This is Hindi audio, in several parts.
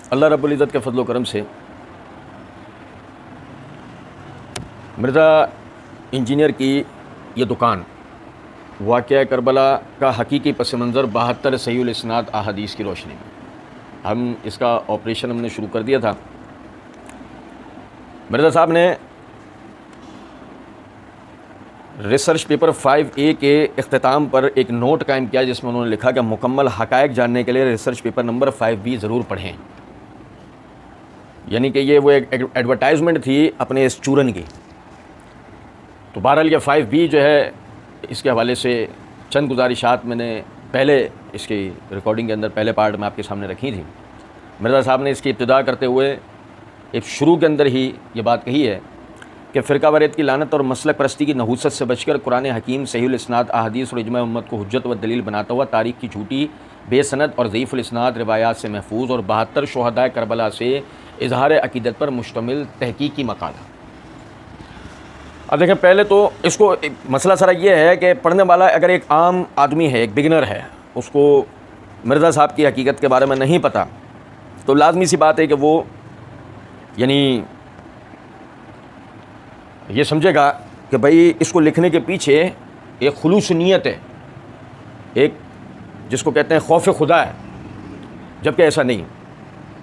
अल्लाह रब्बुल इज़्ज़त के फजल करम से मिर्ज़ा इंजीनियर की ये दुकान वाक़या करबला का हकीकी पस मंज़र 72 सहीहुल इस्नाद अहादीस की रोशनी में हम इसका ऑपरेशन हमने शुरू कर दिया था। मिर्ज़ा साहब ने रिसर्च पेपर 5A के इख्तिताम पर एक नोट कायम किया जिसमें उन्होंने लिखा कि मुकम्मल हक़ाइक़ जानने के लिए रिसर्च पेपर नंबर 5B ज़रूर पढ़ें। यानी कि ये वो एक एडवर्टाइजमेंट थी अपने इस चूरन की। तो बहरहाल ये 5B जो है इसके हवाले से चंद गुजारिशात मैंने पहले इसकी रिकॉर्डिंग के अंदर पहले पार्ट में आपके सामने रखी थी। मिर्ज़ा साहब ने इसकी इब्तिदा करते हुए एक शुरू के अंदर ही ये बात कही है कि फ़िरका वारियत की लानत और मसलक परस्ती की नहूसत से बचकर कुरान हकीम सहीहुल इस्नाद अहादीस और इजमा उम्मत को हुज्जत व दलील बनाता हुआ तारीख़ की झूठी बेसनद और ज़ईफ़ुल इस्नाद रिवायात से महफूज और 72 शुहदाए करबला से इजहार अक़ीदत पर मुश्तमिल तहक़ीक़ी मक़ाला। अब देखें, पहले तो इसको मसला सारा ये है कि पढ़ने वाला अगर एक आम आदमी है, एक बिगिनर है, उसको मिर्ज़ा साहब की हकीकत के बारे में नहीं पता, तो लाजमी सी बात है कि वो यानी ये समझेगा कि भाई इसको लिखने के पीछे एक खुलूस नीयत है, एक जिसको कहते हैं खौफ खुदा है, जबकि ऐसा नहीं।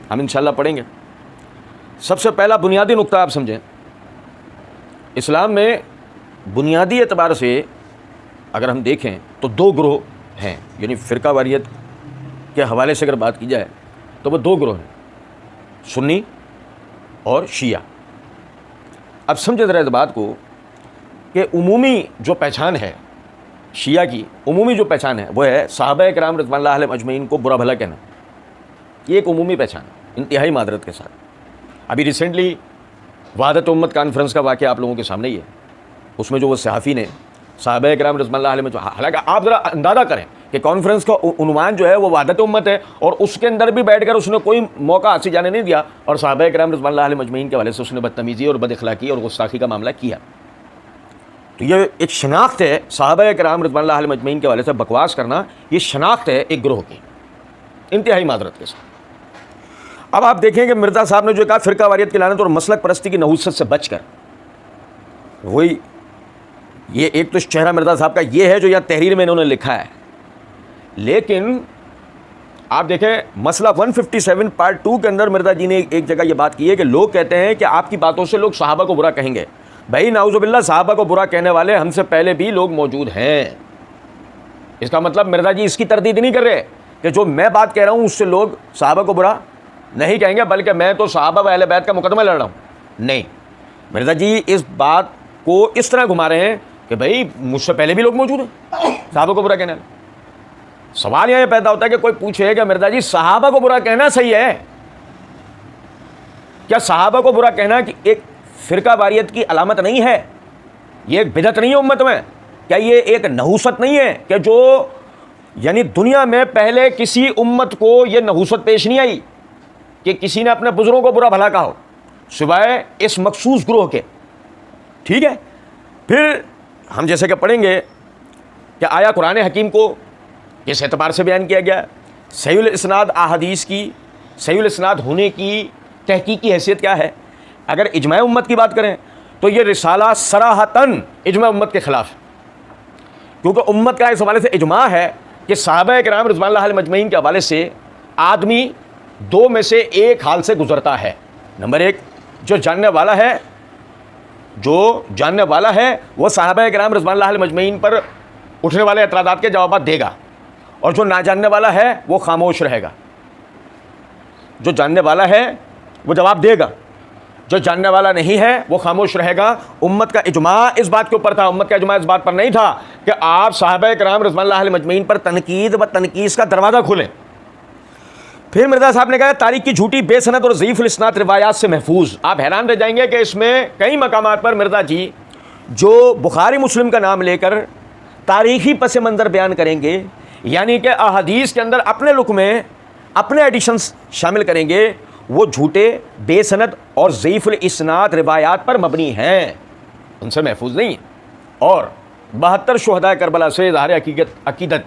हम इंशाल्लाह पढ़ेंगे। सबसे पहला बुनियादी नुक्ता आप समझें, इस्लाम में बुनियादी एतबार से अगर हम देखें तो दो ग्रोह हैं। यानी फ़िरका वारियत के हवाले से अगर बात की जाए तो वो दो ग्रोह हैं, सुन्नी और शिया। अब समझे ज़रा इस बात को कि उमूमी जो पहचान है शिया की, उमूमी जो पहचान है वो है सहाबा किराम रिज़वानुल्लाह अलैहिम अजमईन को बुरा भला कहना। ये एक उमूमी पहचान है इंतहाई मादरत के साथ। अभी रिसेंटली वहदत उम्मत कॉन्फ्रेंस का वाक़या आप लोगों के सामने ही है। उसमें जो वो सहाफ़ी ने सहाबा किराम रिज़वानुल्लाह अलैहिम, हालांकि आप ज़रा अंदाज़ा करें कि कॉन्फ्रेंस का उन्वान जो है वो वहदत उम्मत है और उसके अंदर भी बैठकर उसने कोई मौका हाथ से जाने नहीं दिया और सहाबा किराम रिज़वानुल्लाह अलैहिम अजमईन के हवाले से उसने बदतमीज़ी और बदअखलाक़ी और गुस्ताखी का मामला किया। तो ये एक शनाख्त है, सहाबा किराम रिज़वानुल्लाह अलैहिम अजमईन के हवाले से बकवास करना, ये शनाख्त है एक ग्रोह की इंतहाई मादरत के साथ। अब आप देखें कि मिर्ज़ा साहब ने जो कहा फ़िरका वारियत की लानत और मसलक परस्ती की नहूसत से बचकर, वही ये एक तो चेहरा मिर्ज़ा साहब का ये है जो यहाँ तहरीर में इन्होंने लिखा है। लेकिन आप देखें मसला 157 पार्ट 2 के अंदर मिर्ज़ा जी ने एक जगह ये बात की है कि लोग कहते हैं कि आपकी बातों से लोग सहाबा को बुरा कहेंगे। भाई नाउज़ुबिल्लाह, सहाबा को बुरा कहने वाले हमसे पहले भी लोग मौजूद हैं। इसका मतलब मिर्ज़ा जी इसकी तरदीद नहीं कर रहे कि जो मैं बात कह रहा हूँ उससे लोग सहाबा को बुरा नहीं कहेंगे, बल्कि मैं तो सहाबा व अहले बैत का मुकदमा लड़ रहा हूँ। नहीं, मिर्ज़ा जी इस बात को इस तरह घुमा रहे हैं कि भाई मुझसे पहले भी लोग मौजूद हैं सहाबा को बुरा कहने वाले। सवाल यहाँ पैदा होता है कि कोई पूछे कि मिर्ज़ा जी सहाबा को बुरा कहना सही है क्या? सहाबा को बुरा कहना कि एक फ़िरका वारियत की अलामत नहीं है? ये एक बिदअत नहीं है उम्मत में? क्या ये एक नहूसत नहीं है कि जो यानी दुनिया में पहले किसी उम्मत को ये नहूसत पेश नहीं आई कि किसी ने अपने बुजुर्गों को बुरा भला कहा हो, सिवाय इस मखसूस ग्रोह के। ठीक है, फिर हम जैसे कि पढ़ेंगे कि आया कुरान हकीम को किस एतबार से बयान किया गया, सहीहुल इस्नाद अहादीस की सहीहुल इस्नाद होने की तहकीकी हैसियत क्या है। अगर इजमा उम्मत की बात करें तो ये रिसाला सराहतन इजमा उम्मत के ख़िलाफ़, क्योंकि उम्मत का इस हवाले से इजमा है कि सहाबा किराम रिज़वानुल्लाह अलैहिम अजमईन के हवाले से आदमी दो में से एक हाल से गुजरता है। नंबर एक, जो जानने वाला है वो सहाबा किराम रिज़वानुल्लाह अलैहिम अजमईन पर उठने वाले एतराज़ात के जवाब देगा, और जो ना जानने वाला है वो खामोश रहेगा। जो जानने वाला है वो जवाब देगा, जो जानने वाला नहीं है वो खामोश रहेगा। उम्मत का इजमा इस बात के ऊपर था, उम्मत का इजमा इस बात पर नहीं था कि आप सहाबा किराम रिज़वानुल्लाह अलैहिम अजमईन पर तनकीद व तनकीस का दरवाज़ा खोलें। फिर मिर्ज़ा साहब ने कहा तारीख़ की झूठी बेसनद और ज़ईफ़ुल इस्नाद रिवायात से महफूज। आप हैरान रह जाएंगे कि इसमें कई मकामात पर मिर्ज़ा जी जो बुखारी मुस्लिम का नाम लेकर तारीख़ी पस मंज़र बयान करेंगे, यानी कि अहादीस के अंदर अपने लुक में अपने एडिशंस शामिल करेंगे, वो झूठे बेसनद और ज़ईफ़ुल इस्नाद रिवायात पर मबनी हैं, उनसे महफूज नहीं। और 72 शुहदाए करबला से इज़हार अक़ीदत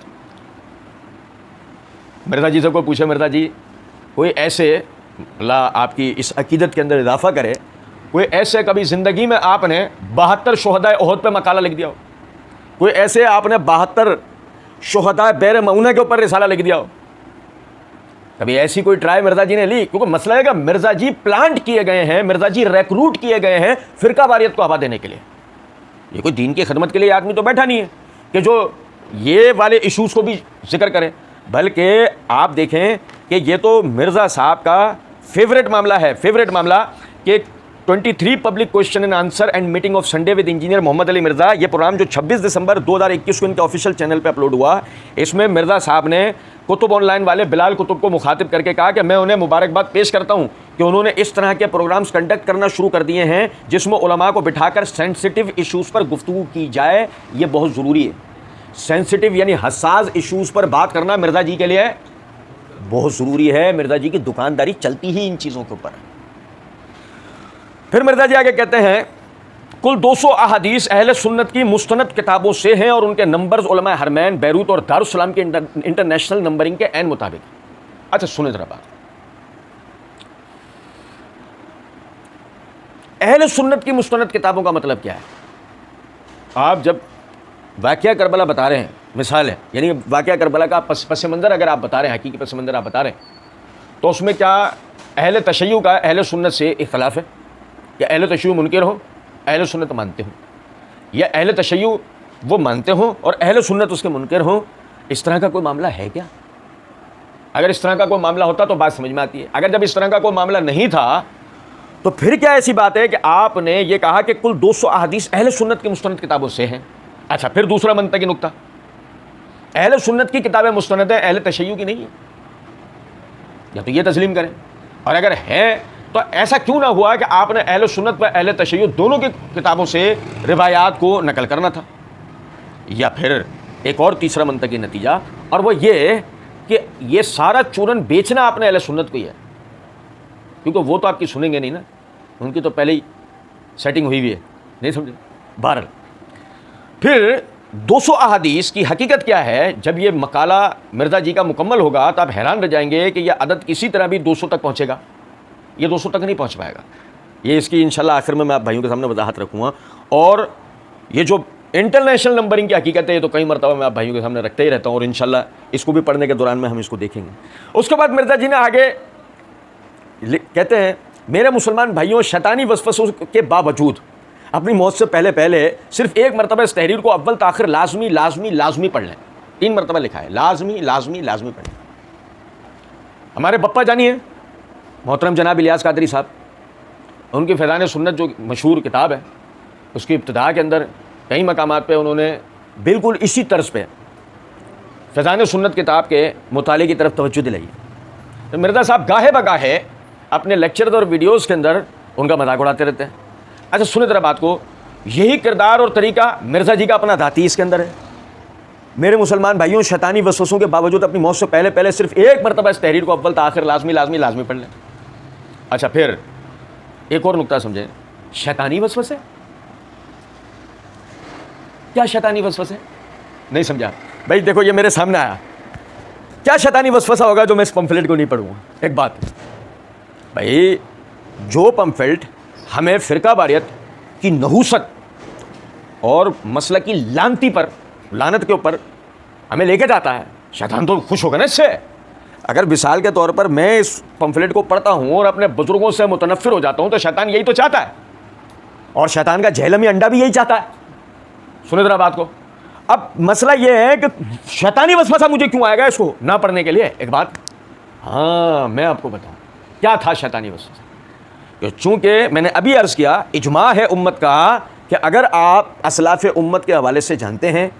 मिर्ज़ा जी से कोई पूछे, मिर्ज़ा जी कोई ऐसे, अल्लाह आपकी इस अकीदत के अंदर इजाफा करे, कोई ऐसे कभी ज़िंदगी में आपने 72 शुहदाए उहद पे मकाला लिख दिया हो, कोई ऐसे आपने 72 शुहदाए बैर मऊना के ऊपर रिसाला लिख दिया हो, कभी ऐसी कोई ट्राई मिर्ज़ा जी ने ली? क्योंकि मसला है कि मिर्ज़ा जी प्लांट किए गए हैं, मिर्ज़ा जी रिक्रूट किए गए हैं फ़िरका वारियत को हवा देने के लिए। ये कोई दीन की खिदमत के लिए आदमी तो बैठा नहीं है कि जो ये वाले इशूज़ को भी जिक्र करें। बल्कि आप देखें कि ये तो मिर्ज़ा साहब का फेवरेट मामला है, फेवरेट मामला कि 23 public question and answer and meeting of Sunday with engineer Mohammad Ali Mirza, ये प्रोग्राम जो 26 दिसंबर 2021 को इनके ऑफिशियल चैनल पे अपलोड हुआ, इसमें मिर्ज़ा साहब ने कुतुब ऑनलाइन वाले बिलाल कुतुब को मुखातिब करके कहा कि मैं उन्हें मुबारकबाद पेश करता हूं कि उन्होंने इस तरह के प्रोग्राम्स कंडक्ट करना शुरू कर दिए हैं जिसमें उलमा को बिठाकर सेंसिटिव इशूज़ पर गुफ्तगू की जाए। ये बहुत ज़रूरी है। सेंसिटिव यानी हसास इशूज़ पर बात करना मिर्ज़ा जी के लिए बहुत ज़रूरी है। मिर्ज़ा जी की दुकानदारी चलती ही इन चीज़ों के ऊपर है। फिर मिर्ज़ा जी आगे कहते हैं कुल 200 अहादीस अहले सुन्नत की मुस्तनद किताबों से हैं और उनके नंबर्स उलमा हरमैन, बैरूत और दारुस्सलाम के इंटरनेशनल नंबरिंग के ऐन मुताबिक। अच्छा सुने जरा बात, अहले सुन्नत की मुस्तनद किताबों का मतलब क्या है? आप जब वाक़या करबला बता रहे हैं, मिसाल है, यानी वाक़या करबला का पस मंज़र अगर आप बता रहे हैं, हकीकी पस मंज़र आप बता रहे हैं, तो उसमें क्या अहले तशय्युअ का अहले सुन्नत से इख्तिलाफ है? या अहले तशय्युअ मुनकिर हो, अहले सुन्नत मानते हो, या अहले तशय्युअ वो मानते हो और अहले सुन्नत उसके मुनकिर हो? इस तरह का कोई मामला है क्या? अगर इस तरह का कोई मामला होता तो बात समझ में आती है। अगर जब इस तरह का कोई मामला नहीं था तो फिर क्या ऐसी बात है कि आपने ये कहा कि कुल 200 अहादीस अहले सुन्नत की मुस्तनद किताबों से हैं? अच्छा, फिर दूसरा मंतकी नुक्ता, अहले सुन्नत की किताबें मुस्तनद हैं, अहले तशय्युअ की नहीं है, या तो ये तस्लीम करें। और अगर है तो ऐसा क्यों ना हुआ कि आपने अहले सुन्नत व अहले तशय्युअ दोनों की किताबों से रिवायात को नकल करना था? या फिर एक और तीसरा मंतकी नतीजा, और वो ये कि ये सारा चूरन बेचना आपने अहले सुन्नत को ही है, क्योंकि वो तो आपकी सुनेंगे नहीं ना, उनकी तो पहले ही सेटिंग हुई है, नहीं समझे? बहरहाल फिर 200 अहादीस की हकीकत क्या है? जब ये मकाला मिर्ज़ा जी का मुकम्मल होगा तो आप हैरान रह जाएंगे कि यह अदद किसी तरह भी 200 तक पहुँचेगा। ये 200 तक नहीं पहुँच पाएगा। ये इसकी इंशाल्लाह आखिर में मैं आप भाइयों के सामने वजाहत रखूँगा। और ये जो इंटरनेशनल नंबरिंग की हकीकत है, ये तो कई मरतबा मैं आप भाइयों के सामने रखते ही रहता हूँ और इंशाल्लाह इसको भी पढ़ने के दौरान में हम इसको देखेंगे। उसके बाद मिर्ज़ा जी ने आगे कहते हैं, मेरे मुसलमान भाइयों, शैतानी वसवसों के बावजूद अपनी मौत से पहले पहले सिर्फ एक मरतबा इस तहरीर को अव्वल ताखिर लाजमी लाजमी लाजमी पढ़ लें। 3 मरतबा लिखा है, लाजमी लाजमी लाजमी पढ़ लें। हमारे पप्पा जानिए मोहतरम जनाब इलियास कादरी साहब, उनकी फैज़ान सुन्नत जो मशहूर किताब है, उसकी इब्तिदा के अंदर कई मकामात पे उन्होंने बिल्कुल इसी तर्ज पे फैज़ान सुन्नत किताब के मुताले की तरफ तवज्जो दिलाई। तो मिर्ज़ा साहब गाहे बगाहे अपने लेक्चर और वीडियोज़ के अंदर उनका मजाक उड़ाते रहते हैं। अच्छा सुने जरा बात को, यही किरदार और तरीका मिर्ज़ा जी का अपना धाती इसके अंदर है। मेरे मुसलमान भाइयों, शैतानी वसवसों के बावजूद अपनी मौत से पहले पहले सिर्फ एक मरतबा इस तहरीर को अव्वल ताखिर लाजमी लाजमी लाजमी पढ़ लें। अच्छा फिर एक और नुक्ता समझें, शैतानी वसवसे क्या? शैतानी वसवसे नहीं समझा भाई? देखो ये मेरे सामने आया, क्या शैतानी वसवसा होगा जो मैं इस पंफलेट को नहीं पढ़ूंगा? एक बात भाई, जो पंफलेट हमें फ़िरका वारियत की नहूसत और मसला की लानती पर, लानत के ऊपर हमें लेके जाता है, शैतान तो खुश होगा ना इससे। अगर मिसाल के तौर पर मैं इस पंफलेट को पढ़ता हूँ और अपने बुजुर्गों से मुतनफ़िर हो जाता हूँ तो शैतान यही तो चाहता है, और शैतान का जहलमी अंडा भी यही चाहता है। सुने जरा बात को। अब मसला ये है कि शैतानी वसवसा मुझे क्यों आएगा इसको ना पढ़ने के लिए? एक बात, हाँ मैं आपको बताऊँ क्या था शैतानी वसवसा। चूँकि मैंने अभी अर्ज़ किया, इजमा है उम्मत का कि अगर आप असलाफ़ उम्मत के हवाले से जानते हैं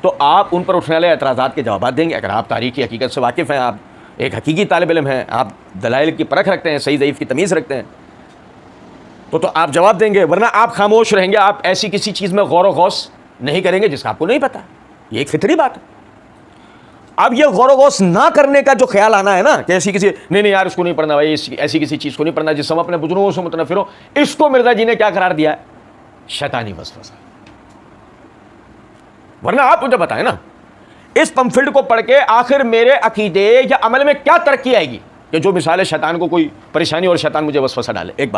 तो आप उन पर उठने वाले एतराज़ात के जवाब देंगे। अगर आप तारीख़ी हकीकत से वाकिफ़ हैं, आप एक हकीकी तालिब इल्म हैं, आप दलाइल की परख रखते हैं, सही ज़ईफ़ की तमीज़ रखते हैं, तो आप जवाब देंगे, वरना आप खामोश रहेंगे। आप ऐसी किसी चीज़ में गौर व गौस नहीं करेंगे जिसका आपको नहीं पता। ये एक फितरी बात है। अब ये गौर व गौस ना करने का जो ख्याल आना है ना कि ऐसी किसी नहीं यार इसको नहीं पढ़ना भाई, ऐसी किसी चीज़ को नहीं पढ़ना जिससे हम अपने बुजुर्गों से मुतनफ़िर हो, इसको मिर्ज़ा जी ने क्या करार दिया है? शैतानी वसवसा। वरना आप मुझे बताएं ना, इस पम्फलेट को पढ़ के आखिर मेरे अकीदे या अमल में क्या तरक्की आएगी कि जो मिसाल शैतान को कोई परेशानी और शैतान मुझे वसवसा डाले। एक बात